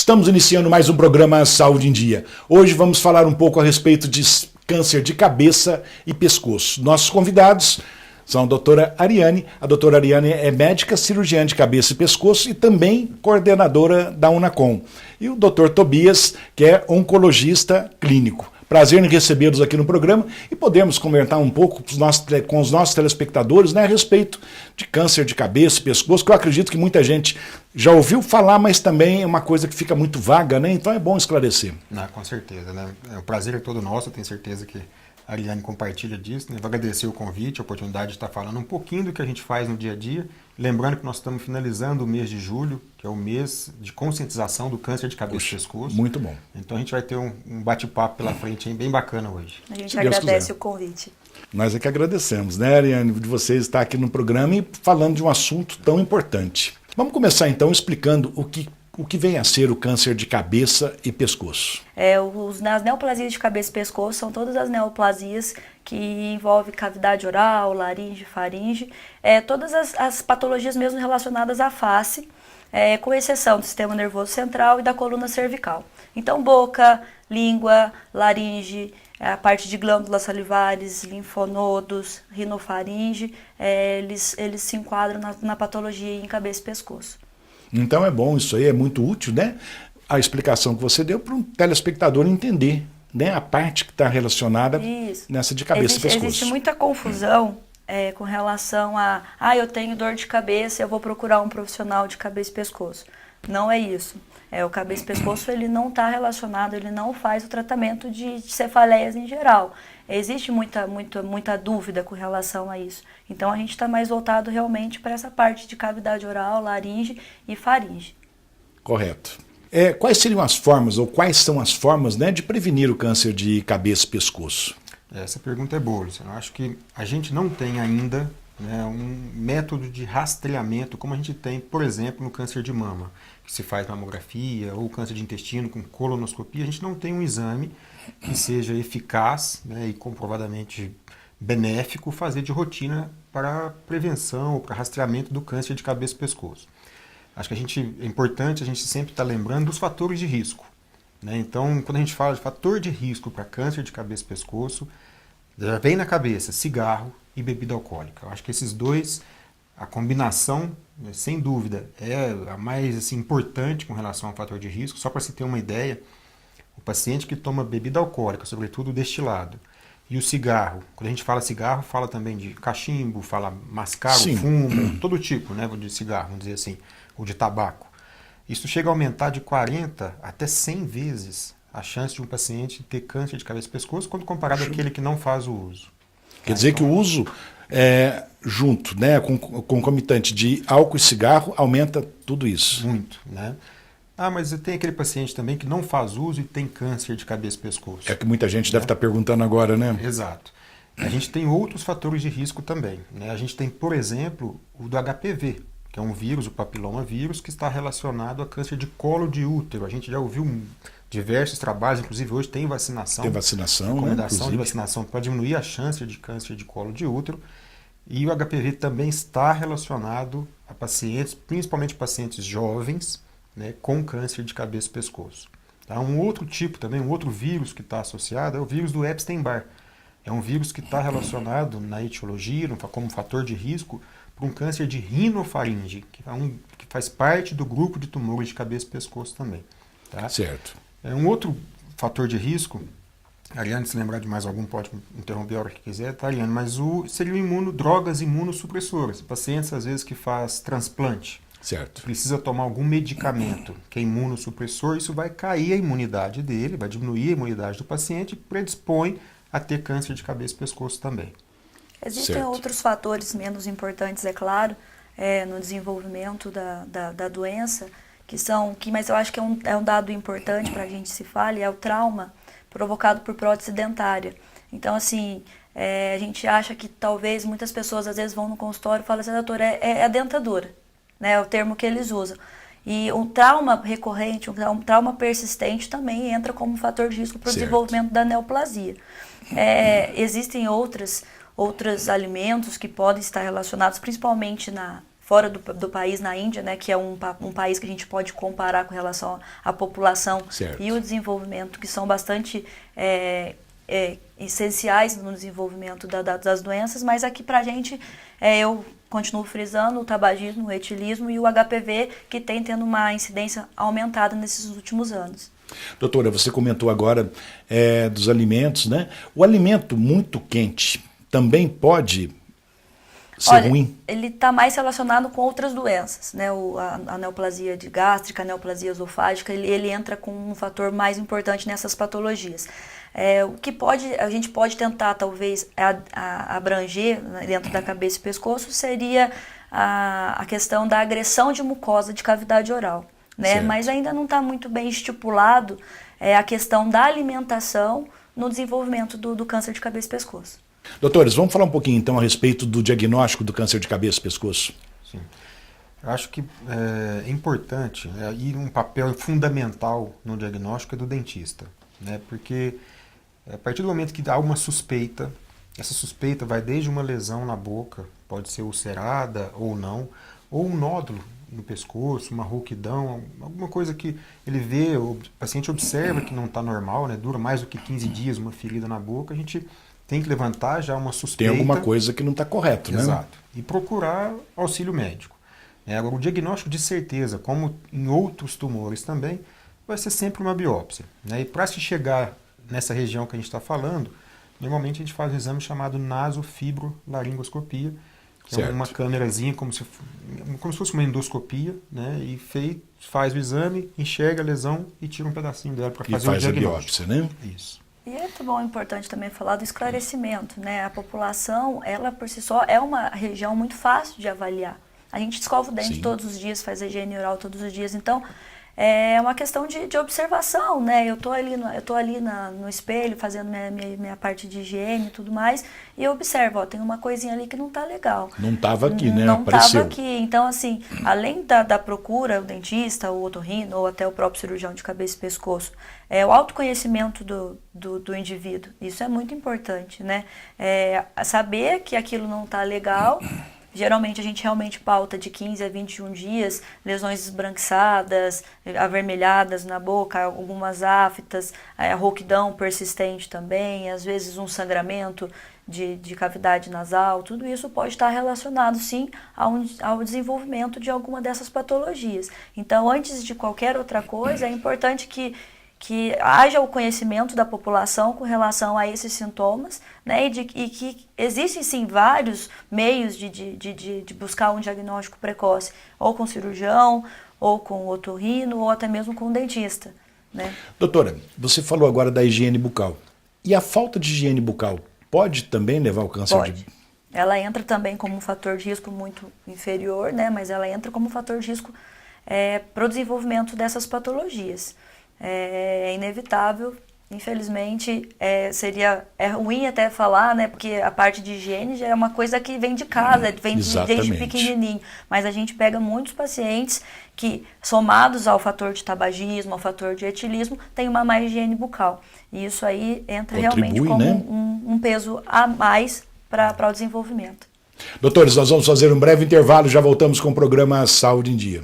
Estamos iniciando mais um programa Saúde em Dia. Hoje vamos falar um pouco a respeito de câncer de cabeça e pescoço. Nossos convidados são a doutora Ariane. A doutora Ariane é médica cirurgiã de cabeça e pescoço e também coordenadora da Unacom. E o doutor Tobias, que é oncologista clínico. Prazer em recebê-los aqui no programa e podemos comentar um pouco com os nossos telespectadores, né, a respeito de câncer de cabeça e pescoço, que eu acredito que muita gente já ouviu falar, mas também é uma coisa que fica muito vaga, né? Então é bom esclarecer. Com certeza, né? O prazer é todo nosso, eu tenho certeza que a Ariane compartilha disso, né? Vou agradecer o convite, a oportunidade de estar falando um pouquinho do que a gente faz no dia a dia. Lembrando que nós estamos finalizando o mês de julho, que é o mês de conscientização do câncer de cabeça e pescoço. Muito bom. Então a gente vai ter um bate-papo pela frente hein, bem bacana hoje. A gente agradece o convite. Nós é que agradecemos, né, Ariane, de você estar aqui no programa e falando de um assunto tão importante. Vamos começar então explicando o que vem a ser o câncer de cabeça e pescoço. As neoplasias de cabeça e pescoço são todas as neoplasias que envolvem cavidade oral, laringe, faringe, todas as patologias mesmo relacionadas à face, com exceção do sistema nervoso central e da coluna cervical. Então, boca, língua, laringe, a parte de glândulas salivares, linfonodos, rinofaringe, eles se enquadram na patologia em cabeça e pescoço. Então é bom, isso aí é muito útil, né? A explicação que você deu para um telespectador entender, né, a parte que está relacionada nessa de cabeça e pescoço. Existe muita confusão com relação a, eu tenho dor de cabeça, eu vou procurar um profissional de cabeça e pescoço. Não é isso. O cabeça e pescoço ele não está relacionado, ele não faz o tratamento de cefaleias em geral. Existe muita dúvida com relação a isso. Então a gente está mais voltado realmente para essa parte de cavidade oral, laringe e faringe. Correto. Quais seriam as formas, ou quais são as formas, né, de prevenir o câncer de cabeça e pescoço? Essa pergunta é boa, Luciano. Eu acho que a gente não tem ainda, né, um método de rastreamento como a gente tem, por exemplo, no câncer de mama, que se faz mamografia, ou câncer de intestino com colonoscopia. A gente não tem um exame que seja eficaz, né, e comprovadamente benéfico fazer de rotina para prevenção ou para rastreamento do câncer de cabeça e pescoço. Acho que é importante a gente sempre estar lembrando dos fatores de risco, né? Então, quando a gente fala de fator de risco para câncer de cabeça e pescoço, já vem na cabeça cigarro e bebida alcoólica. Eu acho que esses dois, a combinação, né, sem dúvida, é a mais assim, importante com relação ao fator de risco. Só para se ter uma ideia, o paciente que toma bebida alcoólica, sobretudo destilado, e o cigarro, quando a gente fala cigarro, fala também de cachimbo, fala mascar o fumo, todo tipo, né, de cigarro, vamos dizer assim, ou de tabaco. Isso chega a aumentar de 40 até 100 vezes a chance de um paciente ter câncer de cabeça e pescoço quando comparado àquele que não faz o uso. Quer dizer que o uso junto, né, concomitante de álcool e cigarro aumenta tudo isso. Muito, né? Mas tem aquele paciente também que não faz uso e tem câncer de cabeça e pescoço. É que muita gente deve estar perguntando agora, né? Exato. A gente tem outros fatores de risco também, né? A gente tem, por exemplo, o do HPV, que é um vírus, o papilomavírus, que está relacionado a câncer de colo de útero. A gente já ouviu diversos trabalhos, inclusive hoje tem vacinação. Tem vacinação, recomendação de vacinação para diminuir a chance de câncer de colo de útero. E o HPV também está relacionado a pacientes, principalmente pacientes jovens, né, com câncer de cabeça e pescoço. Tá? Um outro tipo também, um outro vírus que está associado é o vírus do Epstein-Barr. É um vírus que está relacionado na etiologia, como fator de risco, para um câncer de rinofaringe, que faz parte do grupo de tumores de cabeça e pescoço também. Tá? Certo. Um outro fator de risco, Ariane, se lembrar de mais algum, pode interromper a hora que quiser, tá, Ariane? Mas seria drogas imunossupressoras. Pacientes, às vezes, que faz transplante. Certo. Precisa tomar algum medicamento que é imunossupressor, isso vai cair a imunidade dele, vai diminuir a imunidade do paciente e predispõe a ter câncer de cabeça e pescoço também. Existem outros fatores menos importantes, é claro, no desenvolvimento da doença, mas eu acho que é um dado importante para a gente se fale, é o trauma provocado por prótese dentária. Então, assim, a gente acha que talvez muitas pessoas às vezes vão no consultório e falam assim, doutora, é a dentadura, né, é o termo que eles usam. E um trauma recorrente, um trauma persistente também entra como fator de risco para o desenvolvimento da neoplasia. Existem outros alimentos que podem estar relacionados, principalmente fora do país, na Índia, né, que é um país que a gente pode comparar com relação à população certo. E o desenvolvimento, que são bastante essenciais no desenvolvimento das doenças, mas aqui pra gente, eu continuo frisando o tabagismo, o etilismo e o HPV, que tem tendo uma incidência aumentada nesses últimos anos. Doutora, você comentou agora dos alimentos, né? O alimento muito quente também pode ser ruim? Ele está mais relacionado com outras doenças, né? A neoplasia gástrica, a neoplasia esofágica, ele entra com um fator mais importante nessas patologias. O que a gente pode tentar, talvez, abranger dentro da cabeça e pescoço seria a questão da agressão de mucosa de cavidade oral, né? Mas ainda não está muito bem estipulado a questão da alimentação no desenvolvimento do câncer de cabeça e pescoço. Doutores, vamos falar um pouquinho então a respeito do diagnóstico do câncer de cabeça e pescoço. Sim. Eu acho que é importante, e um papel fundamental no diagnóstico é do dentista, né? Porque a partir do momento que há uma suspeita, essa suspeita vai desde uma lesão na boca, pode ser ulcerada ou não, ou um nódulo no pescoço, uma rouquidão, alguma coisa que ele vê, o paciente observa que não está normal, né? Dura mais do que 15 dias uma ferida na boca, a gente tem que levantar já uma suspeita. Tem alguma coisa que não está correto, né? Exato. E procurar auxílio médico. Agora, o diagnóstico de certeza, como em outros tumores também, vai ser sempre uma biópsia, né? E para se chegar nessa região que a gente está falando, normalmente a gente faz um exame chamado nasofibrolaringoscopia, que é uma câmerazinha como se fosse uma endoscopia, né? E faz o exame, enxerga a lesão e tira um pedacinho dela para fazer o diagnóstico. E faz a biópsia, né? Isso. E é bom, importante também falar do esclarecimento, né? A população, ela por si só é uma região muito fácil de avaliar. A gente escova o dente todos os dias, faz a higiene oral todos os dias, então é uma questão de observação, né? Eu tô ali no espelho fazendo minha parte de higiene e tudo mais, e eu observo, tem uma coisinha ali que não tá legal. Não estava aqui, né? Não Apareceu. estava aqui. Então, assim, além da procura, o dentista, o otorrino, ou até o próprio cirurgião de cabeça e pescoço, o autoconhecimento do indivíduo, isso é muito importante, né? Saber que aquilo não tá legal. Geralmente a gente realmente pauta de 15 a 21 dias, lesões esbranquiçadas, avermelhadas na boca, algumas aftas, rouquidão persistente também, às vezes um sangramento de cavidade nasal, tudo isso pode estar relacionado sim ao desenvolvimento de alguma dessas patologias. Então, antes de qualquer outra coisa, é importante que haja o conhecimento da população com relação a esses sintomas, né, e que existem sim vários meios de buscar um diagnóstico precoce, ou com cirurgião, ou com otorrino, ou até mesmo com dentista, né? Doutora, você falou agora da higiene bucal. E a falta de higiene bucal pode também levar ao câncer? Pode. Ela entra também como um fator de risco muito inferior, né, mas ela entra como um fator de risco para o desenvolvimento dessas patologias. É inevitável, infelizmente, é ruim até falar, né, porque a parte de higiene já é uma coisa que vem de casa, vem desde pequenininho, mas a gente pega muitos pacientes que, somados ao fator de tabagismo, ao fator de etilismo, tem uma má higiene bucal, e isso aí entra realmente como, né, um peso a mais para o desenvolvimento. Doutores, nós vamos fazer um breve intervalo, já voltamos com o programa Saúde em Dia.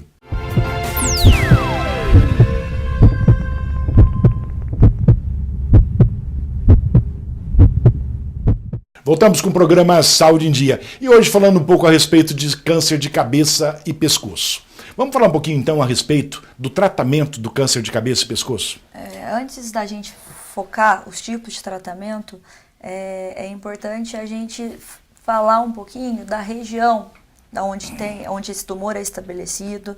Voltamos com o programa Saúde em Dia. E hoje falando um pouco a respeito de câncer de cabeça e pescoço. Vamos falar um pouquinho então a respeito do tratamento do câncer de cabeça e pescoço? Antes da gente focar os tipos de tratamento, é importante a gente falar um pouquinho da região onde esse tumor é estabelecido,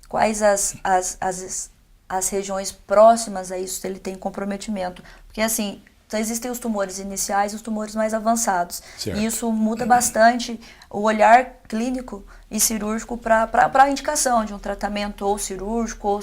quais as regiões próximas a isso ele tem comprometimento. Porque assim, então, existem os tumores iniciais e os tumores mais avançados. Certo. E isso muda bastante o olhar clínico e cirúrgico para a indicação de um tratamento ou cirúrgico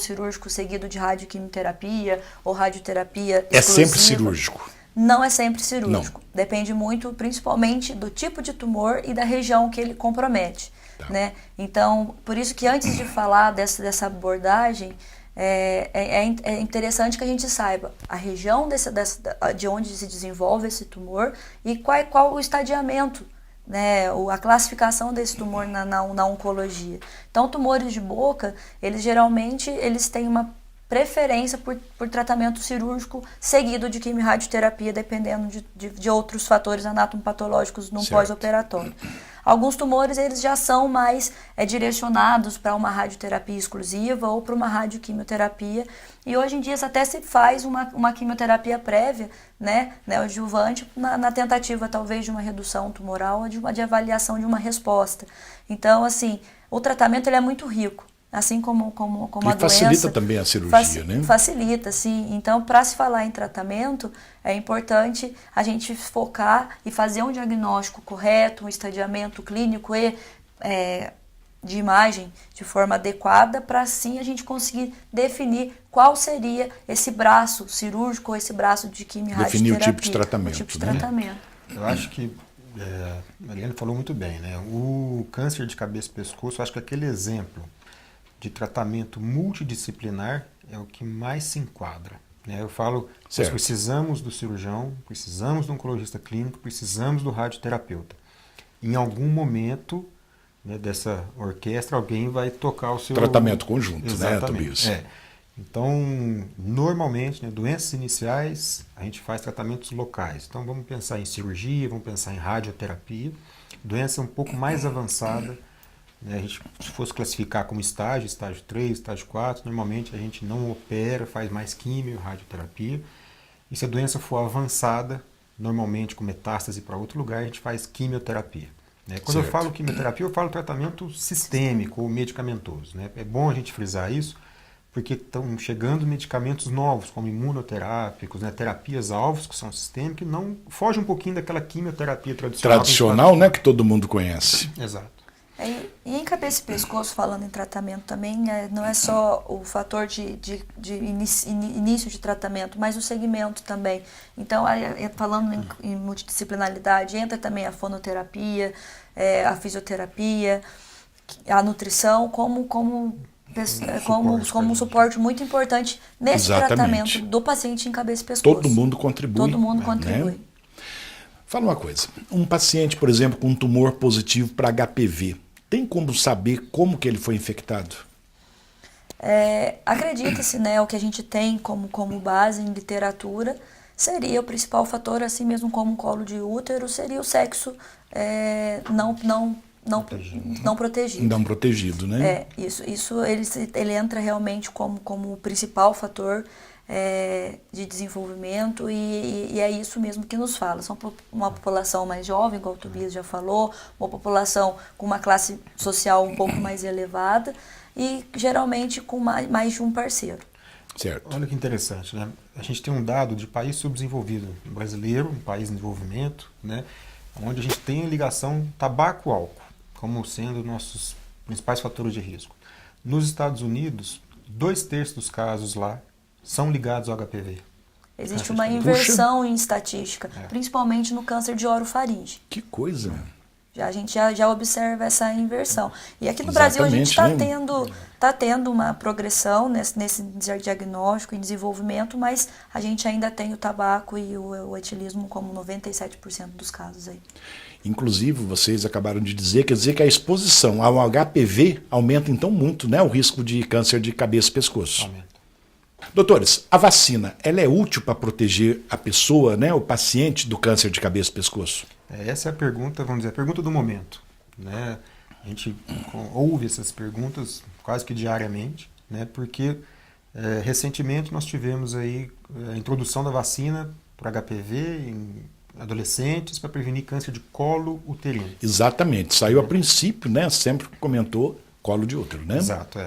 seguido de radioquimioterapia ou radioterapia exclusiva. É sempre cirúrgico? Não é sempre cirúrgico. Não. Depende muito, principalmente, do tipo de tumor e da região que ele compromete. Tá. Né? Então, por isso que antes de falar dessa abordagem, é interessante que a gente saiba a região de onde se desenvolve esse tumor e qual o estadiamento né, a classificação desse tumor na oncologia. Então, tumores de boca, eles geralmente têm uma preferência por tratamento cirúrgico seguido de quimio-radioterapia, dependendo de outros fatores anatomopatológicos no pós-operatório. Alguns tumores eles já são mais direcionados para uma radioterapia exclusiva ou para uma radioquimioterapia. E hoje em dia até se faz uma quimioterapia prévia, né, neoadjuvante, na tentativa talvez de uma redução tumoral ou de avaliação de uma resposta. Então, assim, o tratamento ele é muito rico. Assim como a doença... E facilita também a cirurgia, né? Facilita, sim. Então, para se falar em tratamento, é importante a gente focar e fazer um diagnóstico correto, um estadiamento clínico e de imagem de forma adequada, para assim a gente conseguir definir qual seria esse braço cirúrgico ou esse braço de quimio-radioterapia. Definir o tipo de tratamento. O tipo de tratamento. Eu acho que a Mariana falou muito bem, né? O câncer de cabeça e pescoço, eu acho que aquele exemplo de tratamento multidisciplinar é o que mais se enquadra, né? Eu falo, nós precisamos do cirurgião, precisamos do oncologista clínico, precisamos do radioterapeuta. Em algum momento, né, dessa orquestra, alguém vai tocar o seu... Tratamento conjunto, exatamente, né, Tobias? Então, normalmente, né, doenças iniciais, a gente faz tratamentos locais. Então, vamos pensar em cirurgia, vamos pensar em radioterapia. Doença um pouco mais avançada, a gente, se fosse classificar como estágio 3, estágio 4, normalmente a gente não opera, faz mais químio, radioterapia. E se a doença for avançada, normalmente com metástase para outro lugar, a gente faz quimioterapia. Quando eu falo quimioterapia, eu falo tratamento sistêmico ou medicamentoso. É bom a gente frisar isso, porque estão chegando medicamentos novos, como imunoterápicos, terapias-alvos, que são sistêmicos, que não foge um pouquinho daquela quimioterapia tradicional. Tradicional, né, que todo mundo conhece. Exato. E em cabeça e pescoço, falando em tratamento também, não é só o fator de início de tratamento, mas o segmento também. Então, falando em multidisciplinaridade, entra também a fonoterapia, a fisioterapia, a nutrição, como um suporte muito importante nesse tratamento do paciente em cabeça e pescoço. Todo mundo contribui. Todo mundo contribui. Né? Fala uma coisa, um paciente, por exemplo, com um tumor positivo para HPV, tem como saber como que ele foi infectado? Acredita-se, né, o que a gente tem como base em literatura seria o principal fator, assim mesmo como um colo de útero, seria o sexo não protegido. Não protegido, né? Isso ele entra realmente como o principal fator de desenvolvimento e é isso mesmo que nos fala. São uma população mais jovem, igual o Tobias já falou, uma população com uma classe social um pouco mais elevada e geralmente com mais de um parceiro. Certo. Olha que interessante, né? A gente tem um dado de país subdesenvolvido, brasileiro, um país em desenvolvimento, né? Onde a gente tem a ligação tabaco-álcool como sendo nossos principais fatores de risco. Nos Estados Unidos, 2/3 dos casos lá são ligados ao HPV. Existe uma inversão em estatística, principalmente no câncer de orofaringe. Que coisa! A gente já observa essa inversão. E aqui no Brasil a gente está tendo uma progressão nesse diagnóstico e desenvolvimento, mas a gente ainda tem o tabaco e o etilismo como 97% dos casos aí. Inclusive, vocês acabaram de dizer, quer dizer que a exposição ao HPV aumenta então muito, né, o risco de câncer de cabeça e pescoço. Aumenta. Doutores, a vacina, ela é útil para proteger a pessoa, né, o paciente do câncer de cabeça e pescoço? Essa é a pergunta, vamos dizer, a pergunta do momento, né? A gente ouve essas perguntas quase que diariamente, né? Porque recentemente nós tivemos aí a introdução da vacina para HPV em adolescentes para prevenir câncer de colo uterino. Exatamente, saiu a princípio, né? Sempre comentou colo de útero, né? Exato,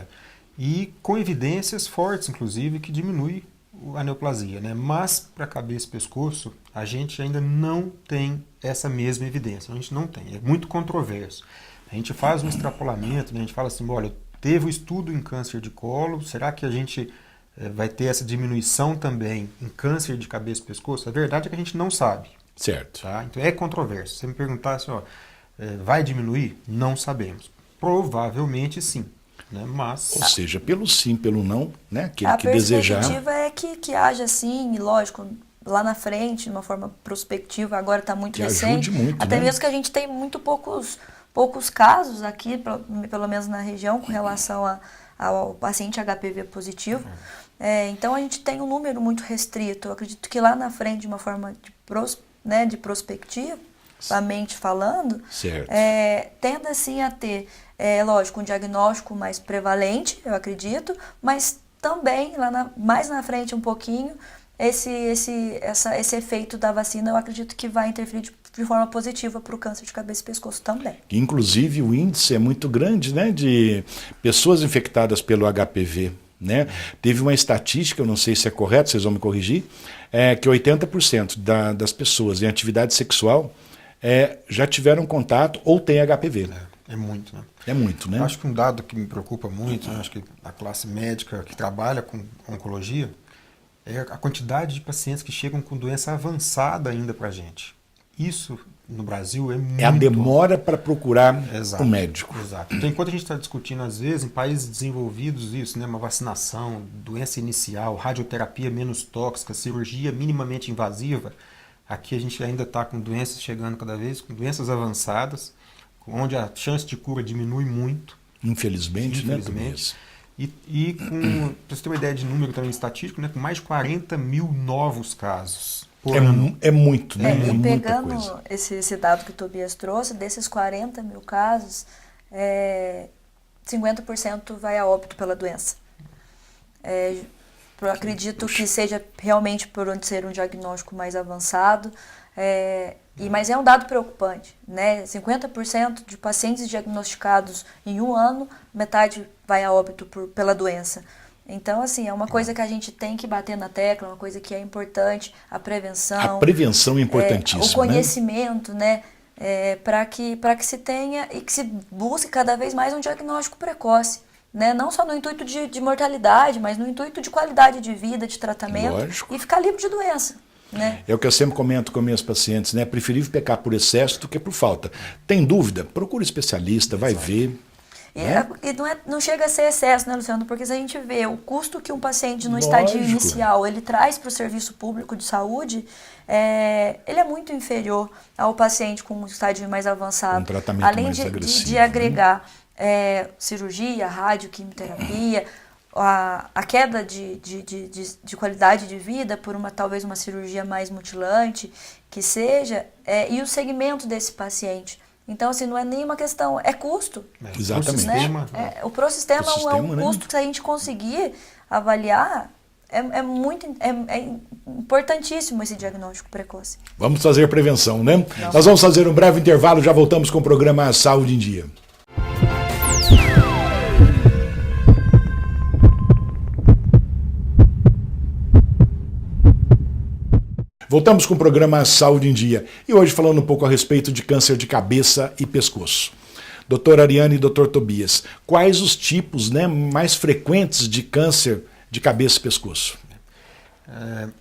E com evidências fortes, inclusive, que diminui a neoplasia, né? Mas para cabeça e pescoço, a gente ainda não tem essa mesma evidência. A gente não tem, é muito controverso. A gente faz um extrapolamento, né? A gente fala assim, olha, teve um estudo em câncer de colo, será que a gente vai ter essa diminuição também em câncer de cabeça e pescoço? A verdade é que a gente não sabe. Certo. Tá? Então é controverso. Se você me perguntasse, vai diminuir? Não sabemos. Provavelmente sim. Né? Mas... Ou seja, pelo sim, pelo não, né? Aquele a que desejar. perspectiva é que haja sim, e lógico, lá na frente, de uma forma prospectiva, agora está muito Que recente. ajude muito, até né? mesmo que a gente tem muito poucos casos aqui, pelo menos na região, com relação ao paciente HPV positivo. Então a gente tem um número muito restrito. Eu acredito que lá na frente, de uma forma de prospectiva, falando, Certo. tenda assim a ter, lógico, um diagnóstico mais prevalente, eu acredito, mas também, mais na frente um pouquinho, esse efeito da vacina, eu acredito que vai interferir de forma positiva para o câncer de cabeça e pescoço também. Inclusive, o índice é muito grande, né, de pessoas infectadas pelo HPV. Né? Teve uma estatística, eu não sei se é correto, vocês vão me corrigir, que 80% das pessoas em atividade sexual já tiveram contato ou têm HPV. É muito, né? É muito, né? Eu acho que um dado que me preocupa muito, né, acho que a classe médica que trabalha com oncologia, é a quantidade de pacientes que chegam com doença avançada ainda para a gente. Isso, no Brasil, é muito... É a demora para procurar Exato, o médico. Exato. Então, enquanto a gente está discutindo, às vezes, em países desenvolvidos, isso, né, uma vacinação, doença inicial, radioterapia menos tóxica, cirurgia minimamente invasiva, aqui a gente ainda está com doenças chegando cada vez, com doenças avançadas, onde a chance de cura diminui muito. Infelizmente, né, Tobias? E com, para você ter uma ideia de número também estatístico, né, com mais de 40 mil novos casos. É muito, né? E muita pegando coisa. esse dado que o Tobias trouxe, desses 40 mil casos, 50% vai a óbito pela doença. Eu acredito que seja realmente por onde ser um diagnóstico mais avançado, mas é um dado preocupante, né? 50% de pacientes diagnosticados em um ano, metade vai a óbito pela doença. Então, assim, é uma coisa que a gente tem que bater na tecla, uma coisa que é importante, a prevenção. A prevenção é importantíssima, o conhecimento, né? Para que se tenha e que se busque cada vez mais um diagnóstico precoce. Né? Não só no intuito de mortalidade, mas no intuito de qualidade de vida, de tratamento. Lógico. E ficar livre de doença. Né? É o que eu sempre comento com meus pacientes, né? É preferível pecar por excesso do que por falta. Tem dúvida? Procura especialista, vai ver. E não chega a ser excesso, né, Luciano? Porque se a gente vê o custo que um paciente no estágio inicial ele traz para o serviço público de saúde, ele é muito inferior ao paciente com um estágio mais avançado. Um tratamento além mais agressivo, de agregar cirurgia, radioquimioterapia, a queda de qualidade de vida por talvez uma cirurgia mais mutilante, que seja, e o segmento desse paciente. Então, assim, não é nenhuma questão, é custo. Exatamente. O Prosistema é um custo que, se a gente conseguir avaliar, é importantíssimo esse diagnóstico precoce. Vamos fazer prevenção, né? Nós vamos fazer um breve intervalo, já voltamos com o programa Saúde em Dia. Voltamos com o programa Saúde em Dia e hoje falando um pouco a respeito de câncer de cabeça e pescoço. Doutora Ariane e doutor Tobias, quais os tipos, né, mais frequentes de câncer de cabeça e pescoço?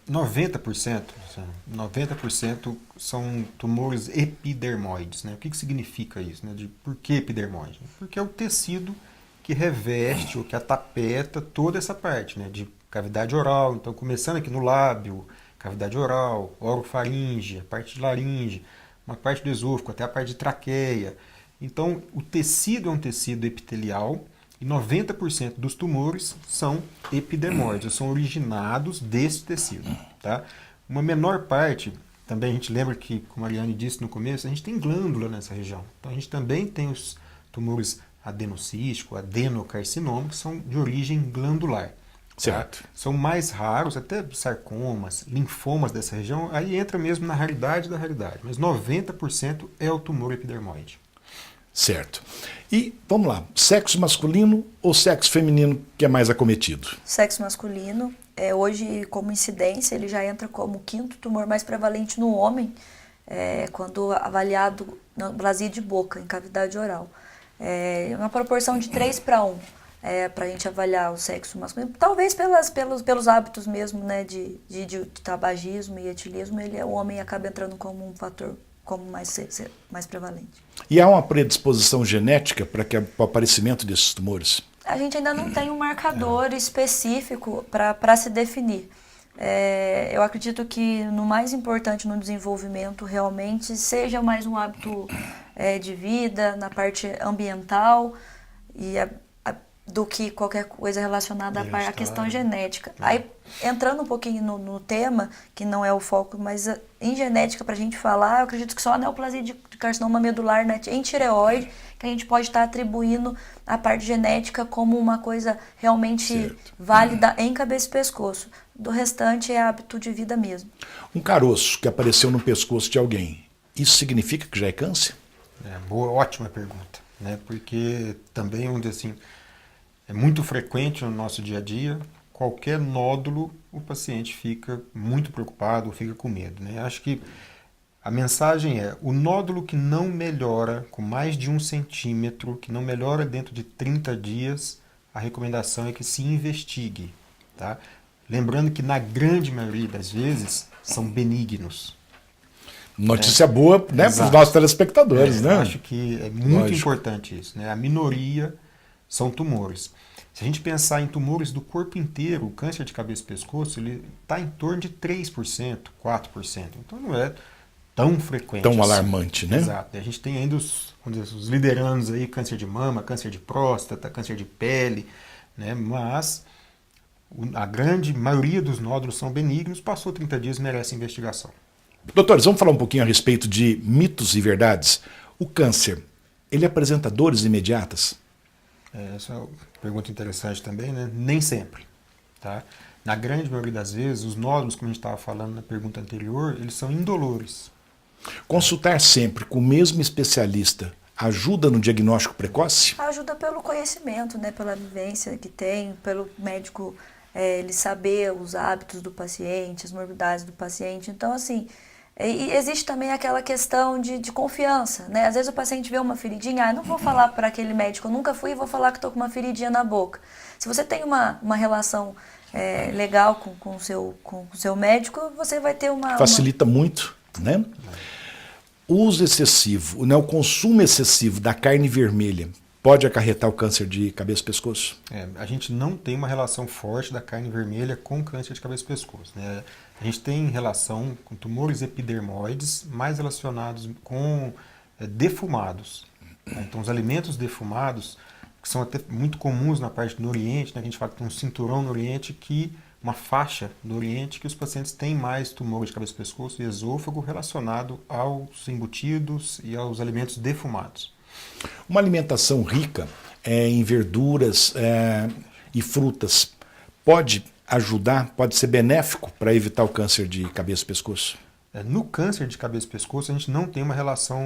90% são tumores epidermoides. Né? O que significa isso? Né? Por que epidermoide? Porque é o tecido que reveste ou que atapeta toda essa parte, né, de cavidade oral. Então, começando aqui no lábio, cavidade oral, orofaringe, a parte de laringe, uma parte do esôfago, até a parte de traqueia. Então, o tecido é um tecido epitelial e 90% dos tumores são epidermoides, são originados desse tecido. Tá? Uma menor parte, também a gente lembra que, como a Ariane disse no começo, a gente tem glândula nessa região. Então, a gente também tem os tumores adenocístico, adenocarcinoma, que são de origem glandular. Certo. Tá? São mais raros, até sarcomas, linfomas dessa região, aí entra mesmo na raridade da raridade. Mas 90% é o tumor epidermoide. Certo. E, vamos lá, sexo masculino ou sexo feminino que é mais acometido? Sexo masculino, hoje como incidência, ele já entra como o quinto tumor mais prevalente no homem, quando avaliado na aplasia de boca, em cavidade oral. É uma proporção de 3:1. Para a gente avaliar o sexo masculino, talvez pelos hábitos mesmo, né, de tabagismo e etilismo, o homem acaba entrando como um fator mais prevalente. E há uma predisposição genética para o aparecimento desses tumores? A gente ainda não tem um marcador específico para se definir. Eu acredito que no mais importante no desenvolvimento realmente seja mais um hábito de vida, na parte ambiental, e do que qualquer coisa relacionada à questão genética. Aí, entrando um pouquinho no tema, que não é o foco, mas em genética, para a gente falar, eu acredito que só a neoplasia de carcinoma medular, né, em tireoide, que a gente pode estar atribuindo a parte genética como uma coisa realmente válida em cabeça e pescoço. Do restante é hábito de vida mesmo. Um caroço que apareceu no pescoço de alguém, isso significa que já é câncer? Ótima pergunta, né? Porque também, onde assim, é muito frequente no nosso dia a dia, qualquer nódulo, o paciente fica muito preocupado, fica com medo, né? Acho que a mensagem é, o nódulo que não melhora com mais de 1 centímetro, que não melhora dentro de 30 dias, a recomendação é que se investigue, tá? Lembrando que na grande maioria das vezes são benignos. Notícia boa, né, para os nossos telespectadores, né? Acho que é muito importante isso, né? A minoria são tumores. Se a gente pensar em tumores do corpo inteiro, o câncer de cabeça e pescoço, ele está em torno de 3%, 4%. Então não é tão frequente. Tão assim. Alarmante, né? Exato. E a gente tem ainda os liderandos aí, câncer de mama, câncer de próstata, câncer de pele, né? Mas a grande maioria dos nódulos são benignos, passou 30 dias, merece investigação. Doutores, vamos falar um pouquinho a respeito de mitos e verdades. O câncer, ele apresenta dores imediatas? Essa é uma pergunta interessante também, né? Nem sempre, tá? Na grande maioria das vezes, os nódulos, como a gente estava falando na pergunta anterior, eles são indolores. Consultar sempre com o mesmo especialista ajuda no diagnóstico precoce? Ajuda pelo conhecimento, né? Pela vivência que tem, pelo médico ele saber os hábitos do paciente, as morbidades do paciente. Então, assim, e existe também aquela questão de confiança, né? Às vezes o paciente vê uma feridinha, não vou falar para aquele médico, eu nunca fui e vou falar que estou com uma feridinha na boca. Se você tem uma relação legal com o seu médico, você vai ter uma... Facilita muito, né? O uso excessivo, né, o consumo excessivo da carne vermelha pode acarretar o câncer de cabeça e pescoço? A gente não tem uma relação forte da carne vermelha com câncer de cabeça e pescoço, né? A gente tem relação com tumores epidermoides mais relacionados com defumados, né? Então, os alimentos defumados, que são até muito comuns na parte do Oriente, né? A gente fala que tem um cinturão no Oriente, uma faixa do Oriente, que os pacientes têm mais tumores de cabeça e pescoço e esôfago relacionado aos embutidos e aos alimentos defumados. Uma alimentação rica em verduras e frutas pode ajudar, pode ser benéfico para evitar o câncer de cabeça e pescoço? No câncer de cabeça e pescoço, a gente não tem uma relação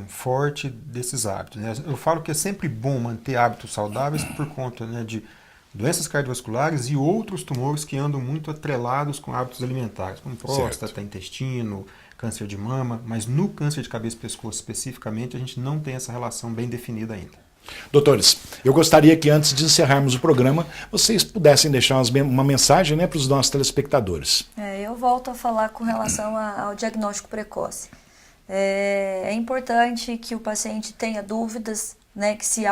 forte desses hábitos, né? Eu falo que é sempre bom manter hábitos saudáveis por conta, né, de doenças cardiovasculares e outros tumores que andam muito atrelados com hábitos alimentares, como próstata, intestino, câncer de mama, mas no câncer de cabeça e pescoço especificamente, a gente não tem essa relação bem definida ainda. Doutores, eu gostaria que antes de encerrarmos o programa, vocês pudessem deixar uma mensagem, né, para os nossos telespectadores. Eu volto a falar com relação ao diagnóstico precoce. É importante que o paciente tenha dúvidas, né, que se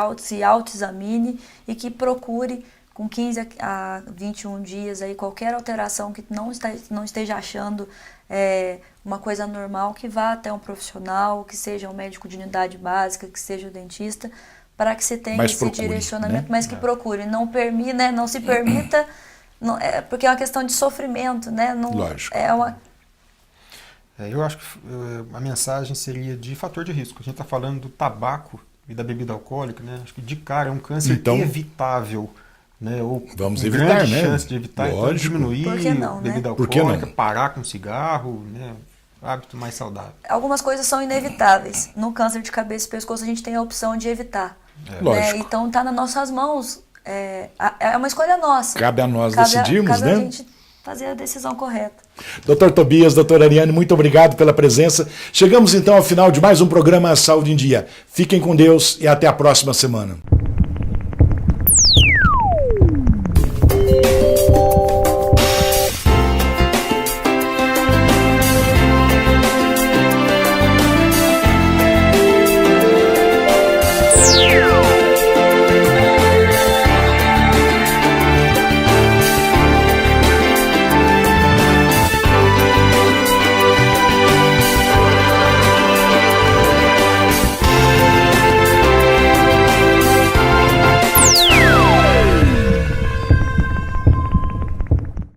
autoexamine e que procure com 15 a 21 dias aí, qualquer alteração que não esteja achando uma coisa normal, que vá até um profissional, que seja um médico de unidade básica, que seja o dentista, para que se tenha esse direcionamento, né? Mas que procure, não se permita, porque é uma questão de sofrimento, né? Lógico. Eu acho que a mensagem seria de fator de risco. A gente está falando do tabaco e da bebida alcoólica, né? Acho que de cara é um câncer evitável. Né? Ou vamos evitar, grande chance de evitar, então diminuir bebida alcoólica, parar com cigarro, né? Hábito mais saudável. Algumas coisas são inevitáveis. No câncer de cabeça e pescoço a gente tem a opção de evitar. Então está nas nossas mãos, é uma escolha nossa. Cabe a nós decidirmos, cabe né? a gente fazer a decisão correta. Dr. Tobias, doutora Ariane, muito obrigado pela presença. Chegamos então ao final de mais um programa Saúde em Dia. Fiquem com Deus e até a próxima semana.